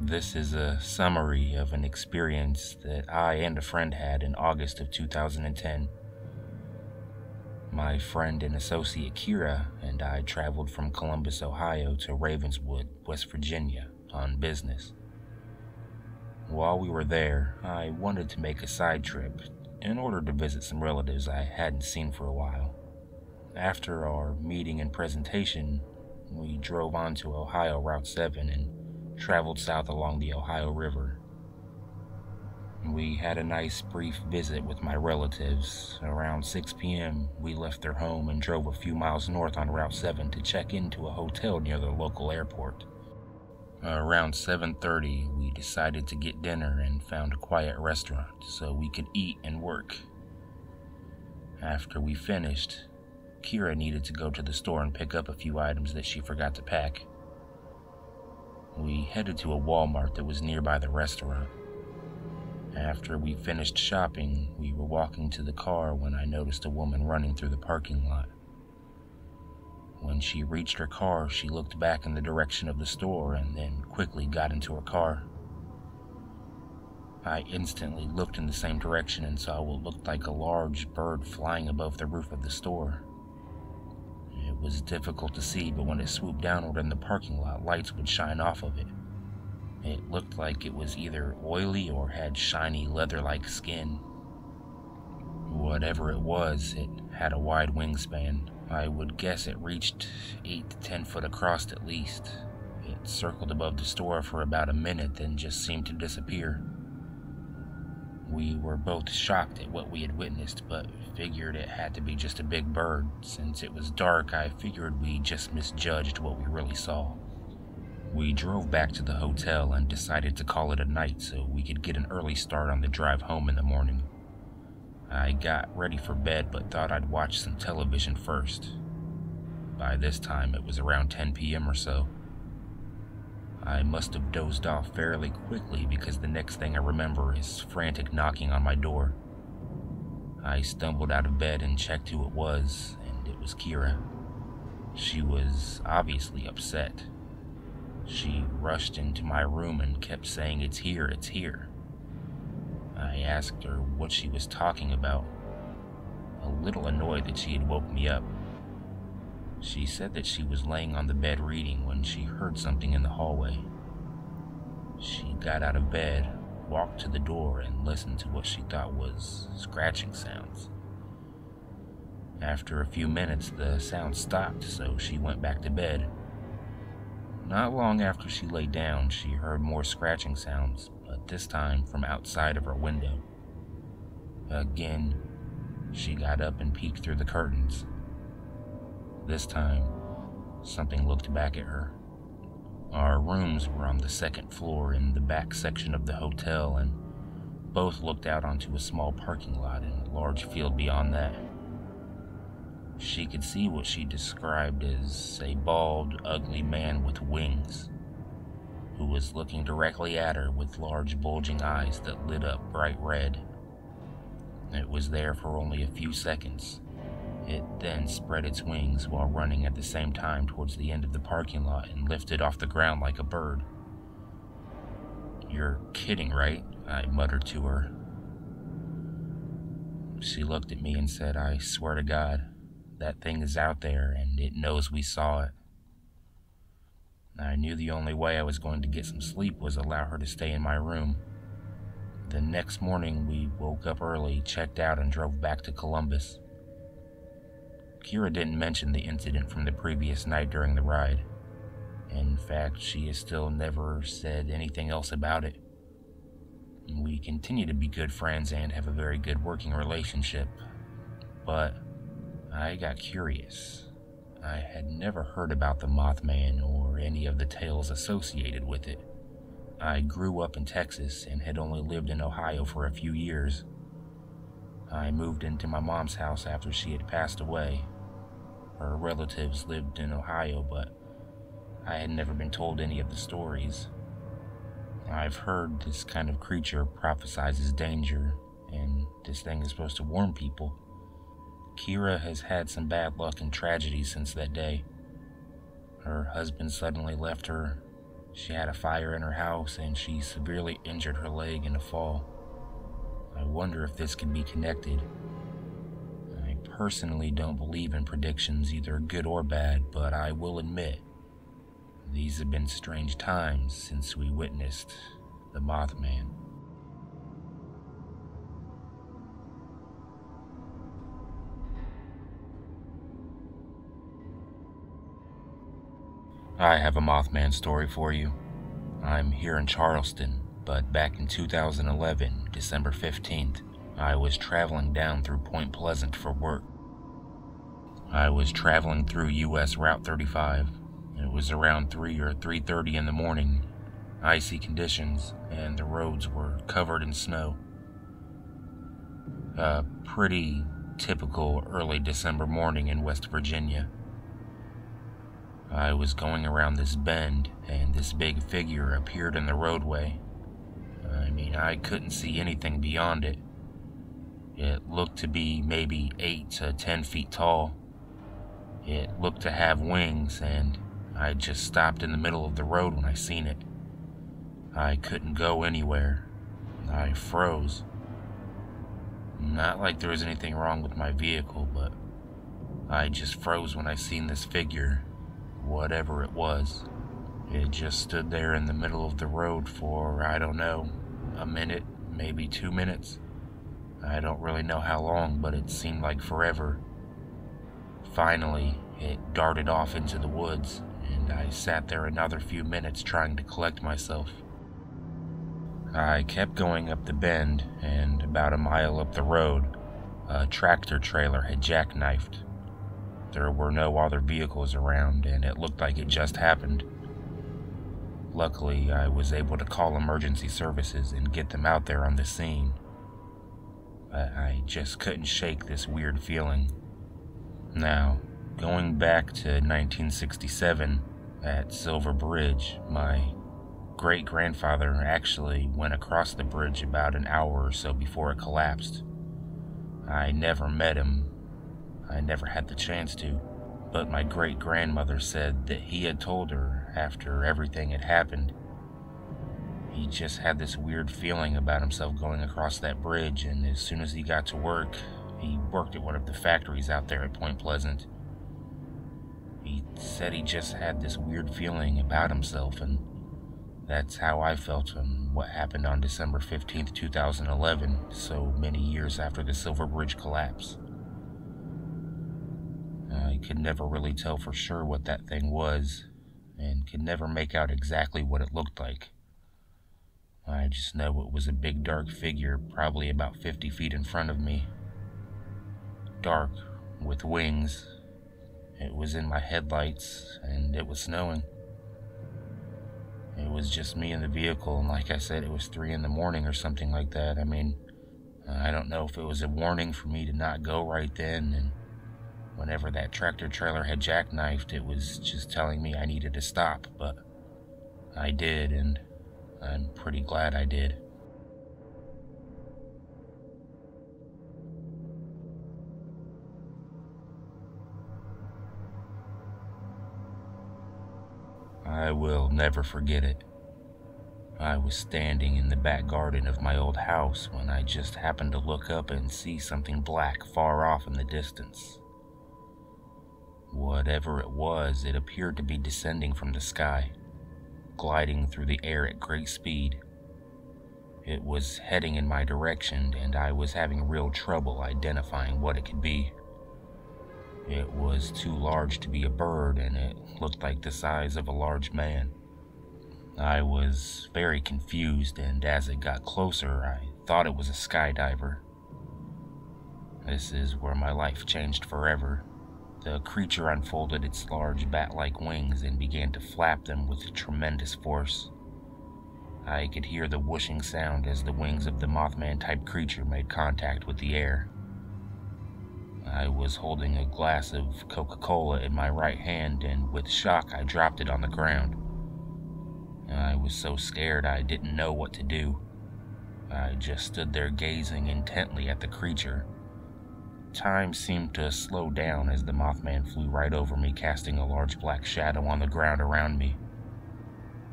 This is a summary of an experience that I and a friend had in August of 2010. My friend and associate Kira and I traveled from Columbus, Ohio to Ravenswood, West Virginia on business. While we were there, I wanted to make a side trip in order to visit some relatives I hadn't seen for a while. After our meeting and presentation, we drove onto Ohio Route 7 and traveled south along the Ohio River. We had a nice brief visit with my relatives. Around 6 p.m., we left their home and drove a few miles north on Route 7 to check into a hotel near the local airport. Around 7:30, we decided to get dinner and found a quiet restaurant so we could eat and work. After we finished, Kira needed to go to the store and pick up a few items that she forgot to pack. We headed to a Walmart that was nearby the restaurant. After we finished shopping, we were walking to the car when I noticed a woman running through the parking lot. When she reached her car, she looked back in the direction of the store and then quickly got into her car. I instantly looked in the same direction and saw what looked like a large bird flying above the roof of the store. It was difficult to see, but when it swooped downward in the parking lot, lights would shine off of it. It looked like it was either oily or had shiny leather-like skin. Whatever it was, it had a wide wingspan. I would guess it reached 8 to 10 foot across at least. It circled above the store for about a minute, then just seemed to disappear. We were both shocked at what we had witnessed, but figured it had to be just a big bird. Since it was dark, I figured we just misjudged what we really saw. We drove back to the hotel and decided to call it a night so we could get an early start on the drive home in the morning. I got ready for bed but thought I'd watch some television first. By this time, it was around 10 p.m. or so. I must have dozed off fairly quickly because the next thing I remember is frantic knocking on my door. I stumbled out of bed and checked who it was, and it was Kira. She was obviously upset. She rushed into my room and kept saying, "It's here, it's here." I asked her what she was talking about, a little annoyed that she had woke me up. She said that she was laying on the bed reading when she heard something in the hallway. She got out of bed, walked to the door, and listened to what she thought was scratching sounds. After a few minutes, the sound stopped, so she went back to bed. Not long after she lay down, she heard more scratching sounds, but this time from outside of her window. Again, she got up and peeked through the curtains. This time, something looked back at her. Our rooms were on the second floor in the back section of the hotel, and both looked out onto a small parking lot and a large field beyond that. She could see what she described as a bald, ugly man with wings, who was looking directly at her with large, bulging eyes that lit up bright red. It was there for only a few seconds. It then spread its wings while running at the same time towards the end of the parking lot and lifted off the ground like a bird. "You're kidding, right?" I muttered to her. She looked at me and said, "I swear to God, that thing is out there and it knows we saw it." I knew the only way I was going to get some sleep was allow her to stay in my room. The next morning, we woke up early, checked out, and drove back to Columbus. Kira didn't mention the incident from the previous night during the ride. In fact, she has still never said anything else about it. We continue to be good friends and have a very good working relationship, but I got curious. I had never heard about the Mothman or any of the tales associated with it. I grew up in Texas and had only lived in Ohio for a few years. I moved into my mom's house after she had passed away. Her relatives lived in Ohio, but I had never been told any of the stories. I've heard this kind of creature prophesizes danger, and this thing is supposed to warn people. Kira has had some bad luck and tragedy since that day. Her husband suddenly left her. She had a fire in her house and she severely injured her leg in a fall. I wonder if this could be connected. I personally don't believe in predictions, either good or bad, but I will admit, these have been strange times since we witnessed the Mothman. I have a Mothman story for you. I'm here in Charleston, but back in 2011, December 15th, I was traveling down through Point Pleasant for work. I was traveling through US Route 35. It was around 3 or 3:30 in the morning, icy conditions, and the roads were covered in snow. A pretty typical early December morning in West Virginia. I was going around this bend, and this big figure appeared in the roadway. I couldn't see anything beyond it. It looked to be maybe 8 to 10 feet tall. It looked to have wings, and I just stopped in the middle of the road when I seen it. I couldn't go anywhere. I froze. Not like there was anything wrong with my vehicle, but I just froze when I seen this figure, whatever it was. It just stood there in the middle of the road for, I don't know, a minute, maybe 2 minutes. I don't really know how long, but it seemed like forever. Finally, it darted off into the woods, and I sat there another few minutes trying to collect myself. I kept going up the bend, and about a mile up the road, a tractor trailer had jackknifed. There were no other vehicles around, and it looked like it just happened. Luckily, I was able to call emergency services and get them out there on the scene. But I just couldn't shake this weird feeling. Now, going back to 1967 at Silver Bridge, my great-grandfather actually went across the bridge about an hour or so before it collapsed. I never met him. I never had the chance to, but my great-grandmother said that he had told her after everything had happened. He just had this weird feeling about himself going across that bridge, and as soon as he got to work, he worked at one of the factories out there at Point Pleasant. He said he just had this weird feeling about himself, and that's how I felt on what happened on December 15th, 2011, so many years after the Silver Bridge collapse. I could never really tell for sure what that thing was, and could never make out exactly what it looked like. I just know it was a big dark figure, probably about 50 feet in front of me. Dark, with wings. It was in my headlights, and it was snowing. It was just me in the vehicle, and like I said, it was 3 in the morning or something like that. I don't know if it was a warning for me to not go right then, and whenever that tractor trailer had jackknifed, it was just telling me I needed to stop, but I did, and I'm pretty glad I did. I will never forget it. I was standing in the back garden of my old house when I just happened to look up and see something black far off in the distance. Whatever it was, it appeared to be descending from the sky, gliding through the air at great speed. It was heading in my direction, and I was having real trouble identifying what it could be. It was too large to be a bird, and it looked like the size of a large man. I was very confused, and as it got closer, I thought it was a skydiver. This is where my life changed forever. The creature unfolded its large bat-like wings and began to flap them with tremendous force. I could hear the whooshing sound as the wings of the Mothman-type creature made contact with the air. I was holding a glass of Coca-Cola in my right hand, and with shock I dropped it on the ground. I was so scared I didn't know what to do. I just stood there gazing intently at the creature. Time seemed to slow down as the Mothman flew right over me, casting a large black shadow on the ground around me.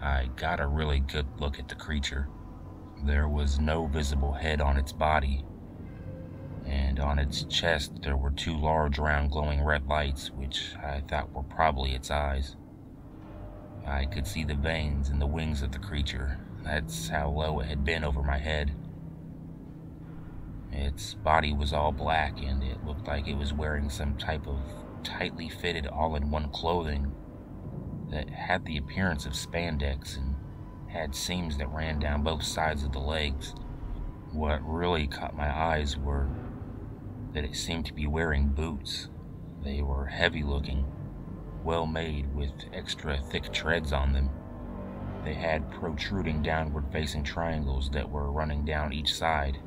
I got a really good look at the creature. There was no visible head on its body, and on its chest there were two large round glowing red lights, which I thought were probably its eyes. I could see the veins in the wings of the creature. That's how low it had been over my head. Its body was all black, and it looked like it was wearing some type of tightly fitted all-in-one clothing that had the appearance of spandex and had seams that ran down both sides of the legs. What really caught my eyes were that it seemed to be wearing boots. They were heavy-looking, well-made, with extra thick treads on them. They had protruding downward-facing triangles that were running down each side.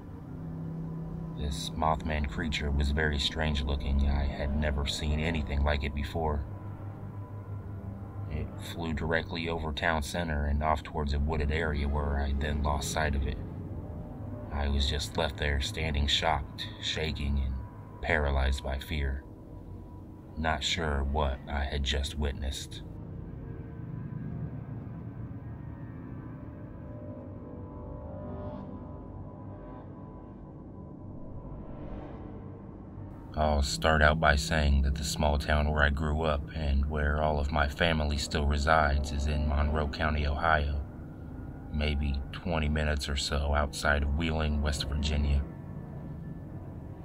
This Mothman creature was very strange-looking. I had never seen anything like it before. It flew directly over town center and off towards a wooded area where I then lost sight of it. I was just left there standing shocked, shaking, and paralyzed by fear, not sure what I had just witnessed. I'll start out by saying that the small town where I grew up and where all of my family still resides is in Monroe County, Ohio, maybe 20 minutes or so outside of Wheeling, West Virginia.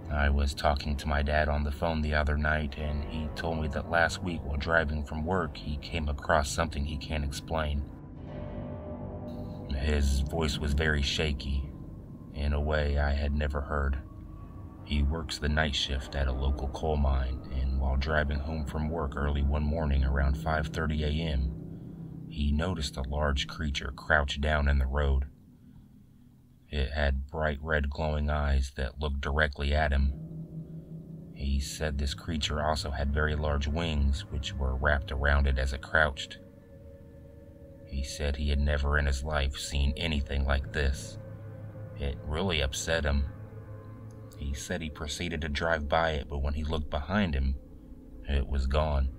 I was talking to my dad on the phone the other night, and he told me that last week while driving from work, he came across something he can't explain. His voice was very shaky, in a way I had never heard. He works the night shift at a local coal mine, and while driving home from work early one morning around 5:30 a.m., he noticed a large creature crouched down in the road. It had bright red glowing eyes that looked directly at him. He said this creature also had very large wings, which were wrapped around it as it crouched. He said he had never in his life seen anything like this. It really upset him. He said he proceeded to drive by it, but when he looked behind him, it was gone.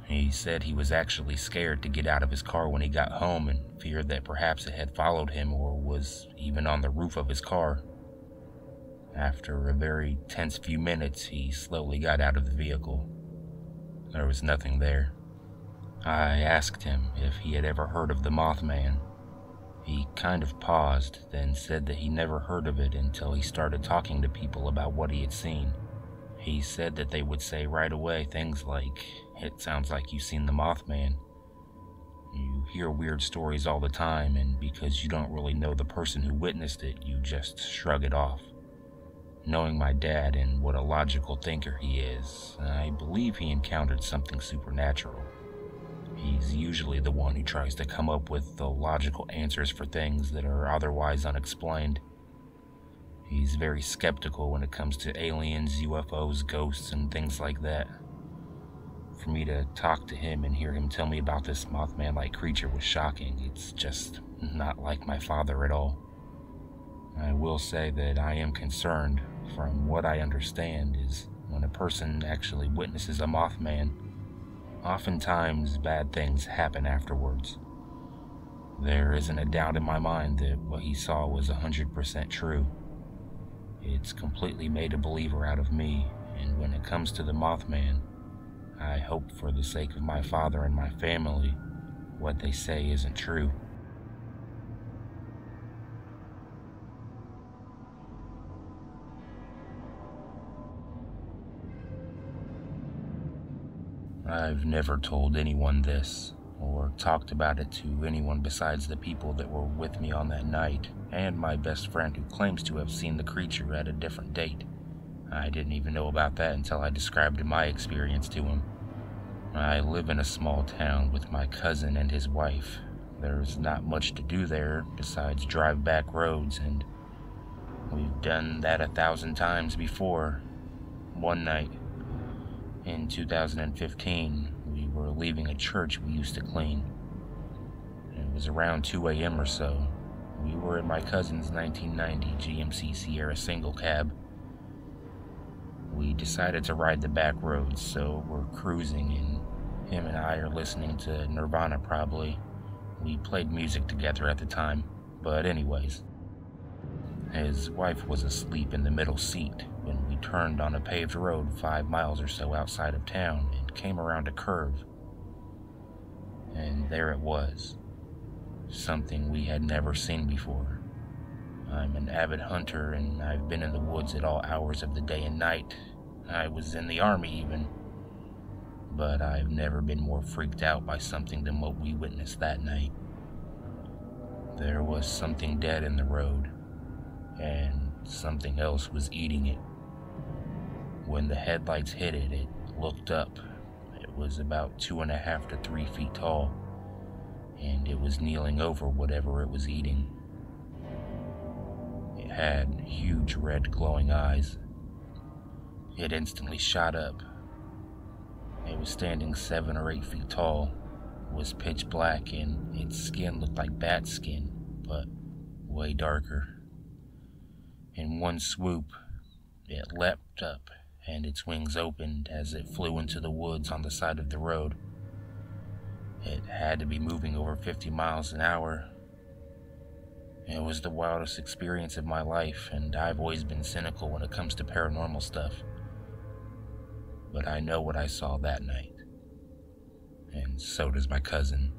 He said he was actually scared to get out of his car when he got home and feared that perhaps it had followed him or was even on the roof of his car. After a very tense few minutes, he slowly got out of the vehicle. There was nothing there. I asked him if he had ever heard of the Mothman. He kind of paused, then said that he never heard of it until he started talking to people about what he had seen. He said that they would say right away things like, "It sounds like you've seen the Mothman. You hear weird stories all the time, and because you don't really know the person who witnessed it, you just shrug it off." Knowing my dad and what a logical thinker he is, I believe he encountered something supernatural. He's usually the one who tries to come up with the logical answers for things that are otherwise unexplained. He's very skeptical when it comes to aliens, UFOs, ghosts, and things like that. For me to talk to him and hear him tell me about this Mothman-like creature was shocking. It's just not like my father at all. I will say that I am concerned. From what I understand is when a person actually witnesses a Mothman, oftentimes bad things happen afterwards. There isn't a doubt in my mind that what he saw was 100% true. It's completely made a believer out of me, and when it comes to the Mothman, I hope for the sake of my father and my family, what they say isn't true. I've never told anyone this, or talked about it to anyone besides the people that were with me on that night, and my best friend who claims to have seen the creature at a different date. I didn't even know about that until I described my experience to him. I live in a small town with my cousin and his wife. There's not much to do there besides drive back roads, and we've done that 1,000 times before. One night, in 2015, we were leaving a church we used to clean. It was around 2 a.m. or so. We were in my cousin's 1990 GMC Sierra single cab. We decided to ride the back roads, so we're cruising, and him and I are listening to Nirvana probably, We played music together at the time, but anyways, his wife was asleep in the middle seat when we turned on a paved road 5 miles or so outside of town and came around a curve. And there it was, something we had never seen before. I'm an avid hunter and I've been in the woods at all hours of the day and night. I was in the army even. But I've never been more freaked out by something than what we witnessed that night. There was something dead in the road, and something else was eating it. When the headlights hit it, it looked up. It was about 2.5 to 3 feet tall, and it was kneeling over whatever it was eating. It had huge red glowing eyes. It instantly shot up. It was standing 7 or 8 feet tall, was pitch black, and its skin looked like bat skin, but way darker. In one swoop, it leapt up, and its wings opened as it flew into the woods on the side of the road. It had to be moving over 50 miles an hour. It was the wildest experience of my life, and I've always been cynical when it comes to paranormal stuff. But I know what I saw that night, and so does my cousin.